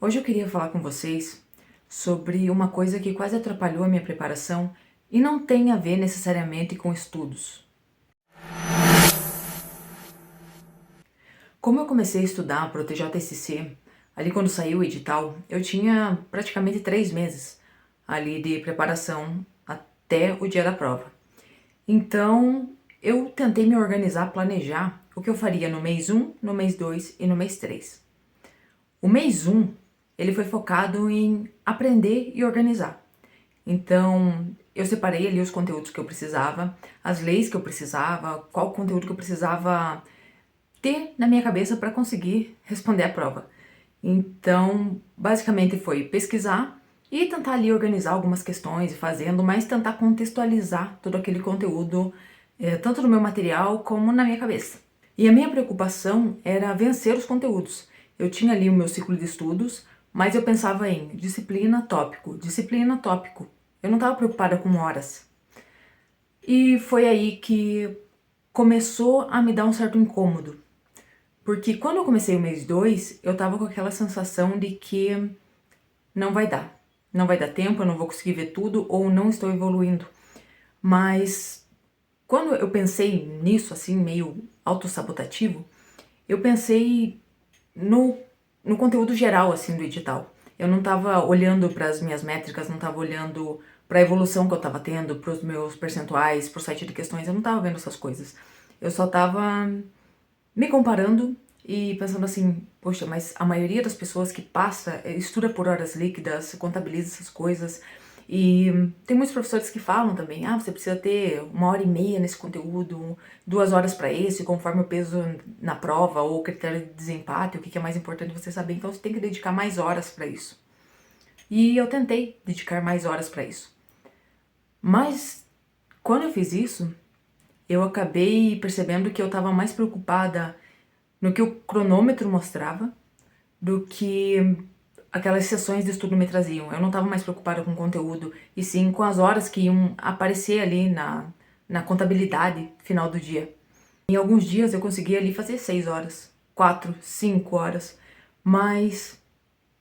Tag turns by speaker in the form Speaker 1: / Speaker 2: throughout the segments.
Speaker 1: Hoje eu queria falar com vocês sobre uma coisa que quase atrapalhou a minha preparação e não tem a ver necessariamente com estudos. Como eu comecei a estudar para o TJSC, ali quando saiu o edital, eu tinha praticamente 3 meses ali de preparação até o dia da prova. Então, eu tentei me organizar, planejar o que eu faria no mês 1, no mês 2 e no mês 3. O mês 1, ele foi focado em aprender e organizar. Então, eu separei ali os conteúdos que eu precisava, as leis que eu precisava, qual conteúdo que eu precisava ter na minha cabeça para conseguir responder a prova. Então, basicamente foi pesquisar e tentar ali organizar algumas questões e fazendo, mas tentar contextualizar todo aquele conteúdo, tanto no meu material como na minha cabeça. E a minha preocupação era vencer os conteúdos. Eu tinha ali o meu ciclo de estudos, mas eu pensava em disciplina, tópico, disciplina, tópico. Eu não estava preocupada com horas. E foi aí que começou a me dar um certo incômodo. Porque quando eu comecei o mês 2, eu tava com aquela sensação de que não vai dar. Não vai dar tempo, eu não vou conseguir ver tudo ou não estou evoluindo. Mas quando eu pensei nisso, assim, meio autossabotativo, eu pensei no, no conteúdo geral, assim, do edital. Eu não tava olhando para as minhas métricas, não tava olhando para a evolução que eu tava tendo, para os meus percentuais, pro site de questões, eu não tava vendo essas coisas. Eu só tava me comparando e pensando assim, poxa, mas a maioria das pessoas que passa estuda por horas líquidas, contabiliza essas coisas. E tem muitos professores que falam também, você precisa ter 1h30 nesse conteúdo, 2 horas para esse, conforme o peso na prova ou o critério de desempate, o que é mais importante você saber. Então você tem que dedicar mais horas para isso. E eu tentei dedicar mais horas para isso. Mas quando eu fiz isso, eu acabei percebendo que eu estava mais preocupada no que o cronômetro mostrava do que aquelas sessões de estudo me traziam. Eu não estava mais preocupada com o conteúdo, e sim com as horas que iam aparecer ali na contabilidade final do dia. Em alguns dias eu conseguia ali fazer 6 horas, 4, 5 horas, mas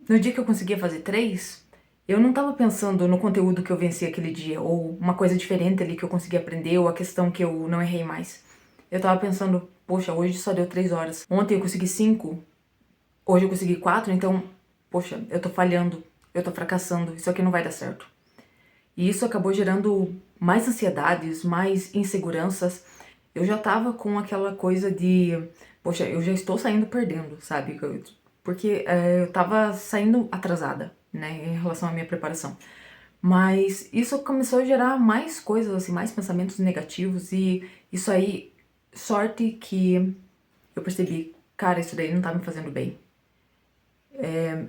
Speaker 1: no dia que eu conseguia fazer 3, eu não estava pensando no conteúdo que eu venci aquele dia, ou uma coisa diferente ali que eu consegui aprender, ou a questão que eu não errei mais. Eu tava pensando, poxa, hoje só deu 3 horas. Ontem eu consegui 5, hoje eu consegui 4, então, poxa, eu tô falhando, eu tô fracassando, isso aqui não vai dar certo. E isso acabou gerando mais ansiedades, mais inseguranças. Eu já tava com aquela coisa de, poxa, eu já estou saindo perdendo, sabe? Porque eu tava saindo atrasada, né, em relação à minha preparação. Mas isso começou a gerar mais coisas, assim, mais pensamentos negativos, e isso aí, sorte que eu percebi, cara, isso daí não tá me fazendo bem.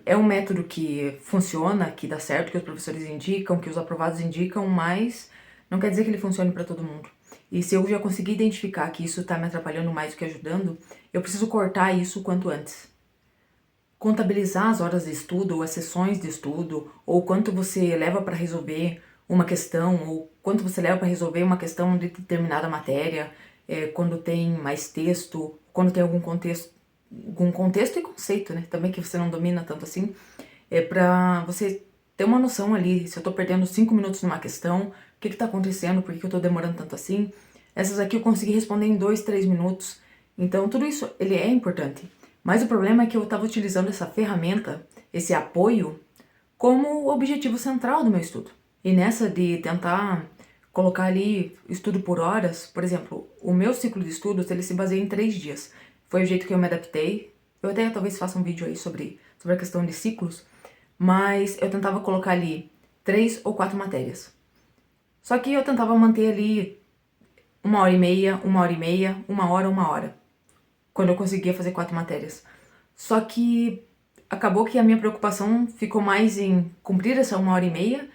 Speaker 1: É um método que funciona, que dá certo, que os professores indicam, que os aprovados indicam, mas não quer dizer que ele funcione para todo mundo. E se eu já conseguir identificar que isso tá me atrapalhando mais do que ajudando, eu preciso cortar isso o quanto antes. Contabilizar as horas de estudo, ou as sessões de estudo, ou quanto você leva para resolver uma questão, ou quanto você leva para resolver uma questão de determinada matéria, quando tem mais texto, quando tem algum contexto e conceito, né, também que você não domina tanto assim, para você ter uma noção ali, se eu tô perdendo 5 minutos numa questão, o que que tá acontecendo, por que que eu tô demorando tanto assim. Essas aqui eu consegui responder em 2, 3 minutos, então tudo isso, ele é importante. Mas o problema é que eu estava utilizando essa ferramenta, esse apoio, como o objetivo central do meu estudo. E nessa de tentar colocar ali estudo por horas, por exemplo, o meu ciclo de estudos, ele se baseia em 3 dias. Foi o jeito que eu me adaptei. Eu até talvez faça um vídeo aí sobre a questão de ciclos, mas eu tentava colocar ali 3 ou 4 matérias. Só que eu tentava manter ali 1h30, 1h30, 1 hora, 1 hora, quando eu conseguia fazer 4 matérias. Só que acabou que a minha preocupação ficou mais em cumprir essa 1h30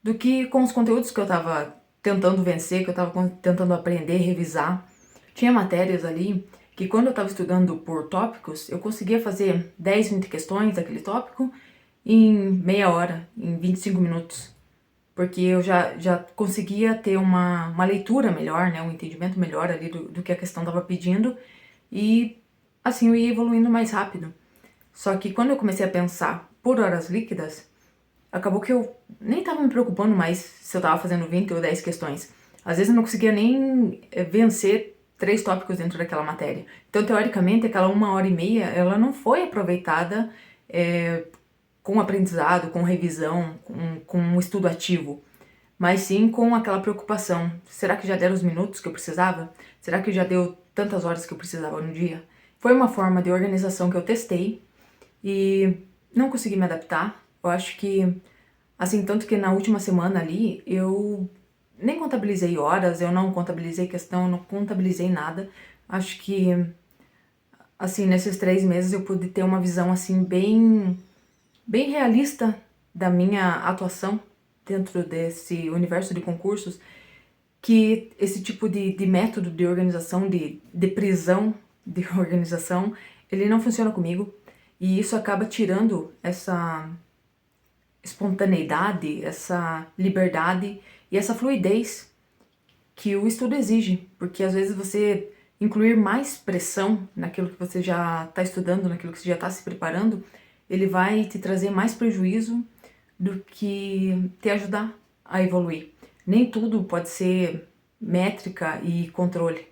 Speaker 1: do que com os conteúdos que eu tava tentando vencer, que eu tava tentando aprender, revisar. Tinha matérias ali que quando eu tava estudando por tópicos, eu conseguia fazer 10, 20 questões daquele tópico em meia hora, em 25 minutos. Porque eu já conseguia ter uma leitura melhor, né, um entendimento melhor ali do que a questão estava pedindo, e assim eu ia evoluindo mais rápido. Só que quando eu comecei a pensar por horas líquidas, acabou que eu nem estava me preocupando mais se eu estava fazendo 20 ou 10 questões. Às vezes eu não conseguia nem vencer 3 tópicos dentro daquela matéria. Então, teoricamente, aquela 1 hora e meia, ela não foi aproveitada com aprendizado, com revisão, com um estudo ativo, mas sim com aquela preocupação. Será que já deram os minutos que eu precisava? Será que já deu tantas horas que eu precisava no dia? Foi uma forma de organização que eu testei e não consegui me adaptar. Eu acho que, assim, tanto que na última semana ali, eu nem contabilizei horas, eu não contabilizei questão, eu não contabilizei nada. Acho que, assim, nesses 3 meses eu pude ter uma visão, assim, bem realista da minha atuação dentro desse universo de concursos, que esse tipo de método de organização, de prisão de organização, ele não funciona comigo. E isso acaba tirando essa espontaneidade, essa liberdade e essa fluidez que o estudo exige, porque às vezes você incluir mais pressão naquilo que você já está estudando, naquilo que você já está se preparando, ele vai te trazer mais prejuízo do que te ajudar a evoluir. Nem tudo pode ser métrica e controle.